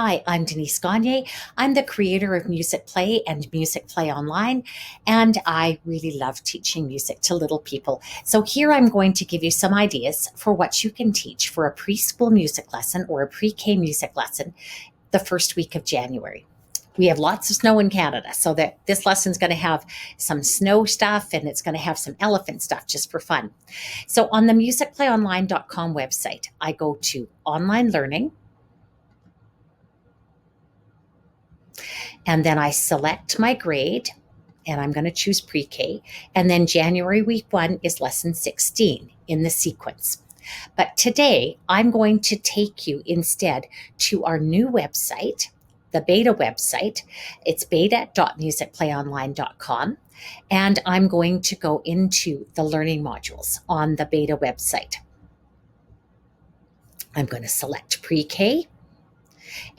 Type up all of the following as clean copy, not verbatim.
Hi, I'm Denise Gagne. I'm the creator of Musicplay and Musicplay Online, and I really love teaching music to little people. So here I'm going to give you some ideas for what you can teach for a preschool music lesson or a pre-K music lesson the first week of January. We have lots of snow in Canada, so that this lesson is going to have some snow stuff and it's going to have some elephant stuff just for fun. So on the musicplayonline.com website, I go to online learning, and then I select my grade, and I'm going to choose pre-K. And then January week 1 is lesson 16 in the sequence. But today I'm going to take you instead to our new website, the beta website. It's beta.musicplayonline.com. And I'm going to go into the learning modules on the beta website. I'm going to select pre-K.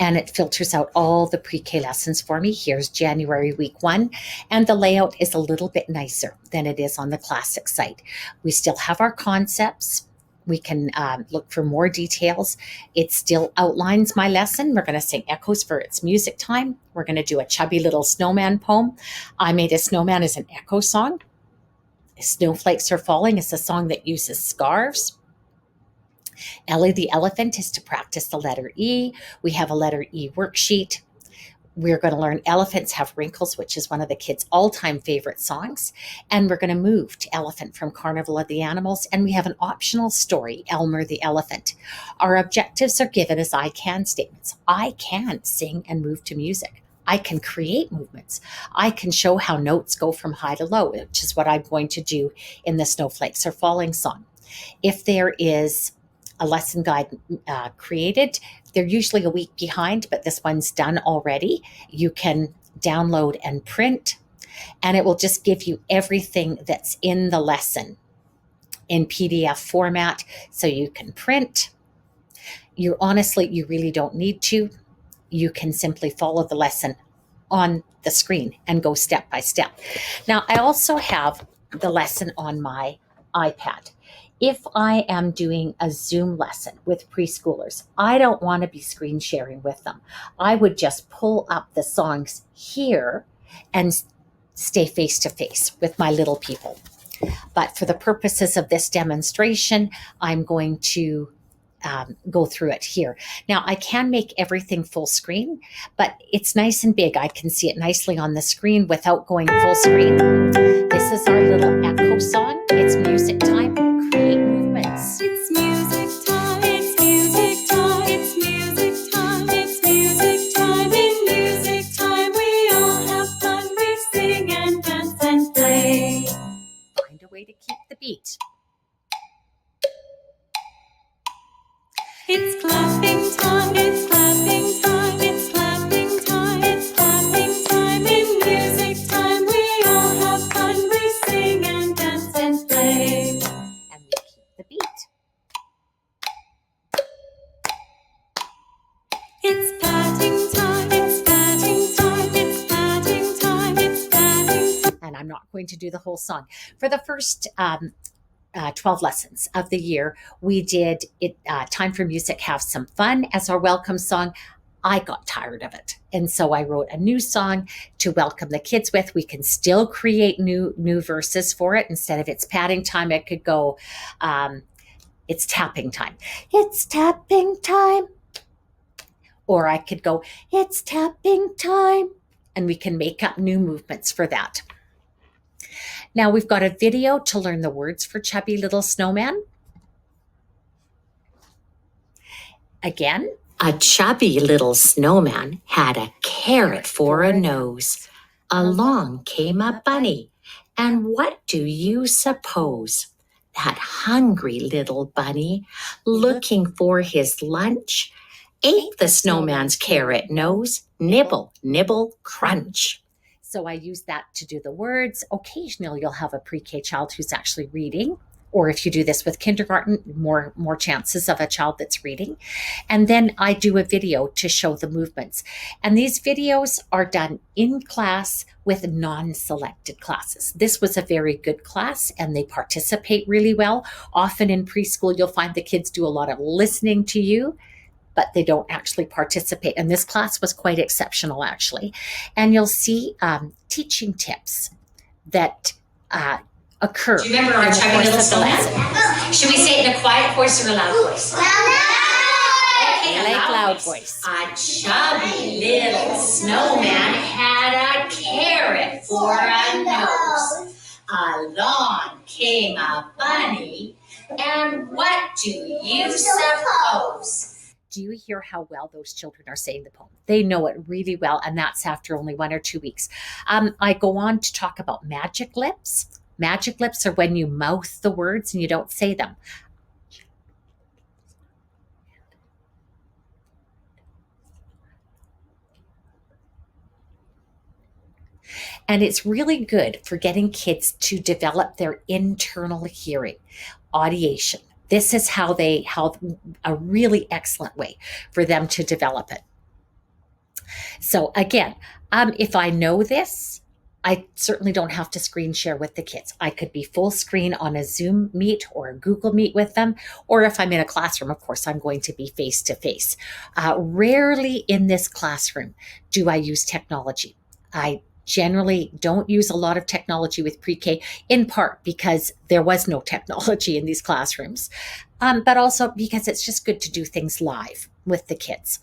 And it filters out all the pre-K lessons for me. Here's January week 1, and the layout is a little bit nicer than it is on the classic site. We still have our concepts. We can look for more details. It still outlines my lesson. We're going to sing echoes for its music time. We're going to do a Chubby little snowman poem. I made a snowman as an echo song. Snowflakes are falling is a song that uses scarves. Ellie the elephant is to practice the letter E. We have a letter E worksheet. We're going to learn Elephants Have Wrinkles, which is one of the kids' all-time favorite songs. And we're going to move to Elephant from Carnival of the Animals. And we have an optional story, Elmer the Elephant. Our objectives are given as I can statements. I can sing and move to music. I can create movements. I can show how notes go from high to low, which is what I'm going to do in the Snowflakes Are Falling song. If there is a lesson guide created, they're usually a week behind, but this one's done already. You can download and print, and it will just give you everything that's in the lesson in PDF format, so you can print. You really don't need to. You can simply follow the lesson on the screen and go step by step. Now, I also have the lesson on my iPad. If I am doing a Zoom lesson with preschoolers, I don't want to be screen sharing with them. I would just pull up the songs here and stay face to face with my little people. But for the purposes of this demonstration, I'm going to go through it here. Now, I can make everything full screen, but it's nice and big. I can see it nicely on the screen without going full screen. This is our little echo song. It's music time. Create movements. It's music time. It's music time. It's music time. It's music time. In music time, we all have fun. We sing and dance and play. Find a way to keep the beat. It's clapping time. It's clapping time. It's clapping time. It's clapping time. In music time, we all have fun. We sing and dance and play. And we keep the beat. It's patting time. It's patting time. It's patting time. It's patting time. And I'm not going to do the whole song. For the first 12 lessons of the year, we did it. Time for Music, Have Some Fun as our welcome song. I got tired of it, and so I wrote a new song to welcome the kids with. We can still create new verses for it. Instead of it's patting time, it could go, it's tapping time. It's tapping time. Or I could go, it's tapping time. And we can make up new movements for that. Now we've got a video to learn the words for Chubby Little Snowman. Again. A chubby little snowman had a carrot for a nose. Along came a bunny, and what do you suppose? That hungry little bunny, looking for his lunch, ate the snowman's carrot nose. Nibble, nibble, crunch. So I use that to do the words. Occasionally you'll have a pre-K child who's actually reading, or if you do this with kindergarten, more chances of a child that's reading. And then I do a video to show the movements. And these videos are done in class with non-selected classes. This was a very good class and they participate really well. Often in preschool, you'll find the kids do a lot of listening to you but they don't actually participate. And this class was quite exceptional, actually. And you'll see teaching tips that occur. Do you remember our chubby little snowman? Should we say it in a quiet voice or a loud voice? Loud voice. A chubby little snowman had a carrot for a nose. Along came a bunny, and what do you suppose? Do you hear how well those children are saying the poem? They know it really well, and that's after only 1 or 2 weeks. I go on to talk about magic lips. Magic lips are when you mouth the words and you don't say them. And it's really good for getting kids to develop their internal hearing, audiation. This is how a really excellent way for them to develop it. So again, if I know this, I certainly don't have to screen share with the kids. I could be full screen on a Zoom meet or a Google Meet with them. Or if I'm in a classroom, of course, I'm going to be face to face. Rarely in this classroom do I use technology. I generally don't use a lot of technology with pre-K, in part because there was no technology in these classrooms, but also because it's just good to do things live with the kids.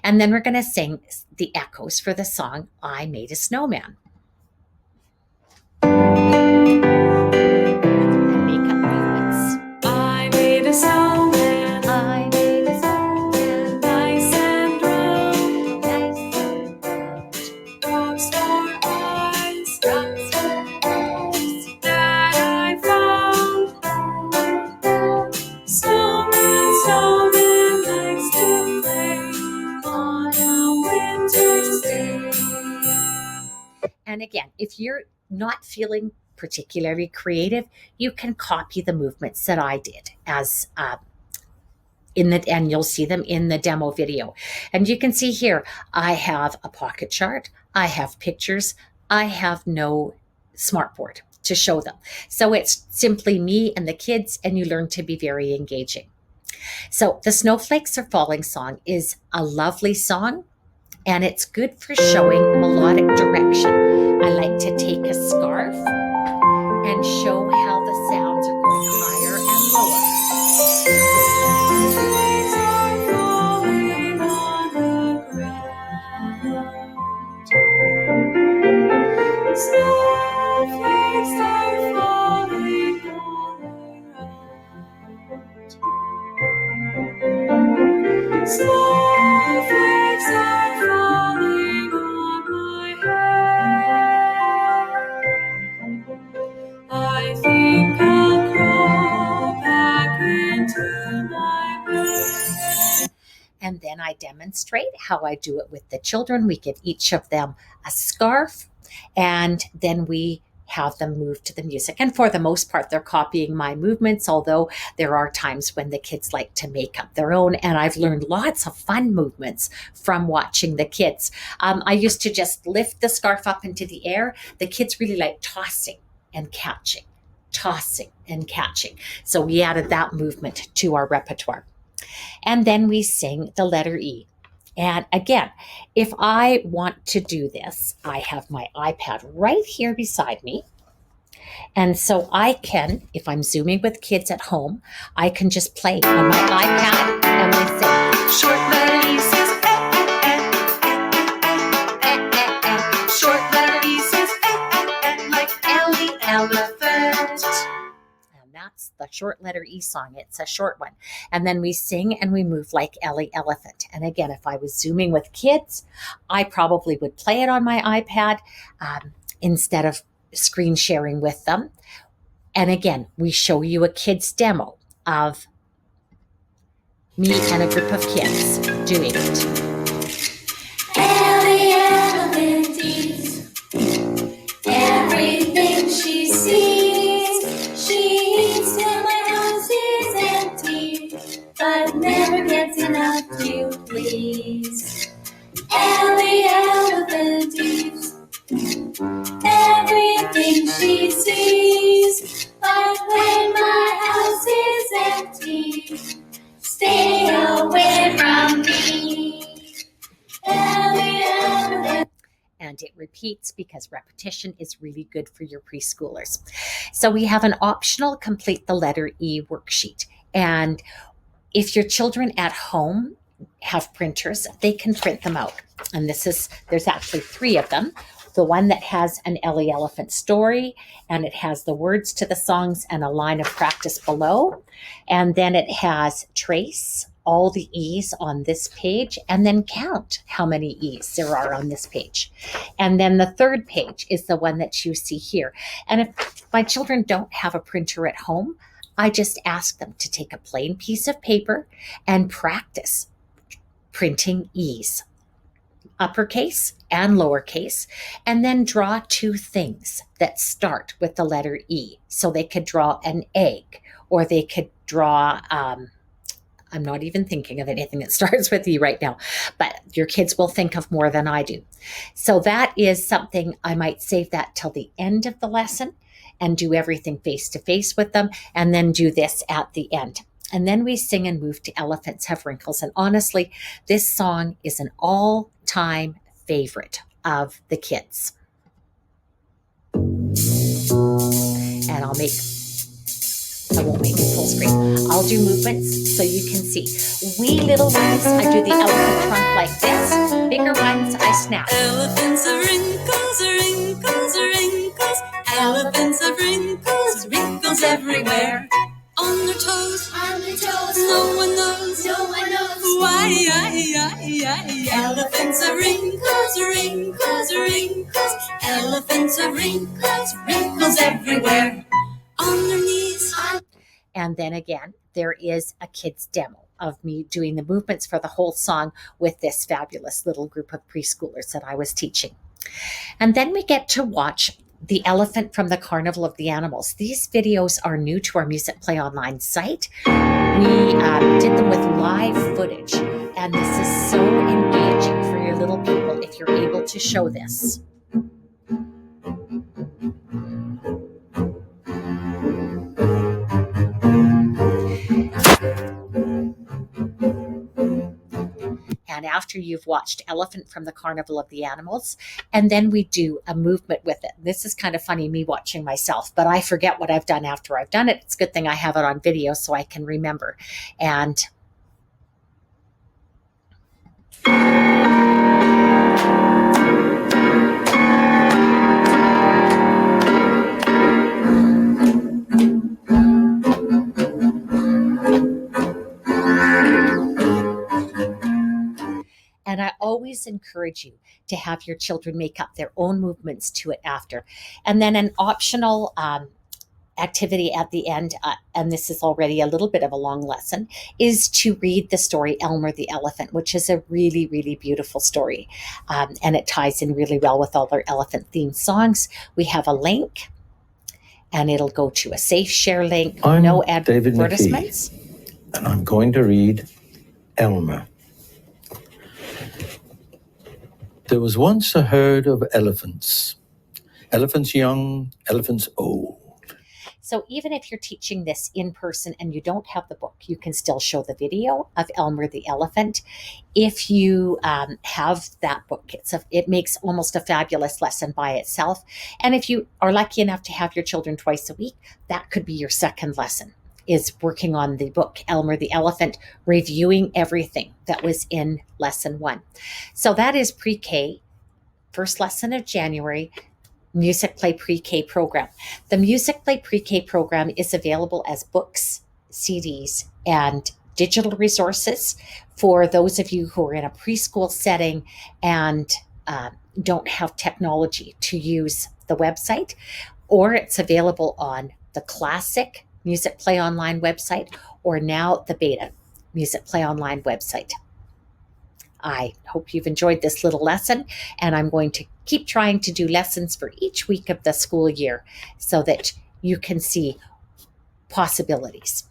And then we're going to sing the echoes for the song, I Made a Snowman. And make up movements. I made a snowman, I made a snowman, nice and round, nice and round. rockstar eyes, that I found. Snowman, snowman likes to play on a winter's day. And again, if you're not feeling particularly creative, you can copy the movements that I did as and you'll see them in the demo video. And you can see here, I have a pocket chart, I have pictures, I have no smartboard to show them. So it's simply me and the kids, and you learn to be very engaging. So the Snowflakes Are Falling song is a lovely song, and it's good for showing melodic direction. I like to take a scarf and show how the sounds are going higher and lower. Snowflakes are falling on the ground. Snowflakes are falling all around. Snowflakes are falling on my head. I think I'll crawl back into my bed. And then I demonstrate how I do it with the children. We give each of them a scarf, and then we have them move to the music. And for the most part, they're copying my movements, although there are times when the kids like to make up their own. And I've learned lots of fun movements from watching the kids. I used to just lift the scarf up into the air. The kids really like tossing and catching, tossing and catching. So we added that movement to our repertoire. And then we sing the letter E. And again, if I want to do this, I have my iPad right here beside me. And so I can, if I'm Zooming with kids at home, I can just play on my iPad and we say, Short letter E says Short letter E says like Ellie elephant. and that's the short letter E song. It's a short one. And then we sing and we move like Ellie Elephant. And again, if I was Zooming with kids, I probably would play it on my iPad instead of screen sharing with them. And again, we show you a kid's demo of me and a group of kids doing it. Ellie elephant eats everything she sees. She eats till my house is empty, but never gets enough to please. Ellie elephant eats everything she sees, but when my house is empty, stay away. away from me. Ellie elephant. And it repeats because repetition is really good for your preschoolers. So we have an optional complete the letter E worksheet. And if your children at home have printers, they can print them out. And there's actually 3 of them. The one that has an Ellie Elephant story, and it has the words to the songs and a line of practice below. And then it has trace all the E's on this page and then count how many E's there are on this page. And then the 3rd page is the one that you see here. And if my children don't have a printer at home, I just ask them to take a plain piece of paper and practice printing E's, uppercase and lowercase, and then draw 2 things that start with the letter E. So they could draw an egg, or they could draw, I'm not even thinking of anything that starts with E right now, but your kids will think of more than I do. So that is something I might save that till the end of the lesson and do everything face to face with them, and then do this at the end. And then we sing and move to Elephants Have Wrinkles. And honestly, this song is an all-time favorite of the kids. And I won't make it full screen. I'll do movements so you can see. Wee little ones, I do the elephant trunk like this. Bigger ones, I snap. Elephants have wrinkles, wrinkles, wrinkles. Elephants have wrinkles, wrinkles everywhere. On their toes, no one knows why. Elephants have wrinkles, wrinkles, wrinkles. Elephants have wrinkles, wrinkles everywhere. On their knees. And then again, there is a kid's demo of me doing the movements for the whole song with this fabulous little group of preschoolers that I was teaching. And then we get to watch the elephant from the Carnival of the Animals. These videos are new to our Musicplay online site. We did them with live footage, and this is so engaging for your little people if you're able to show this. And after you've watched Elephant from the Carnival of the Animals, and then we do a movement with it. This is kind of funny, me watching myself, but I forget what I've done after I've done it. It's a good thing I have it on video so I can remember. And And I always encourage you to have your children make up their own movements to it after. And then an optional activity at the end, and this is already a little bit of a long lesson, is to read the story Elmer the Elephant, which is a really, really beautiful story. And it ties in really well with all our elephant-themed songs. We have a link, and it'll go to a safe share link. I'm no David advertisements. McKee, and I'm going to read Elmer. There was once a herd of elephants. Elephants young, elephants old. So even if you're teaching this in person and you don't have the book, you can still show the video of Elmer the Elephant. If you have that book, it makes almost a fabulous lesson by itself. And if you are lucky enough to have your children twice a week, that could be your second lesson, is working on the book Elmer the Elephant, reviewing everything that was in lesson 1. So that is PreK, first lesson of January, Musicplay PreK program. The Musicplay PreK program is available as books, CDs, and digital resources for those of you who are in a preschool setting and don't have technology to use the website, or it's available on the classic Musicplay Online website, or now the beta Musicplay Online website. I hope you've enjoyed this little lesson, and I'm going to keep trying to do lessons for each week of the school year so that you can see possibilities.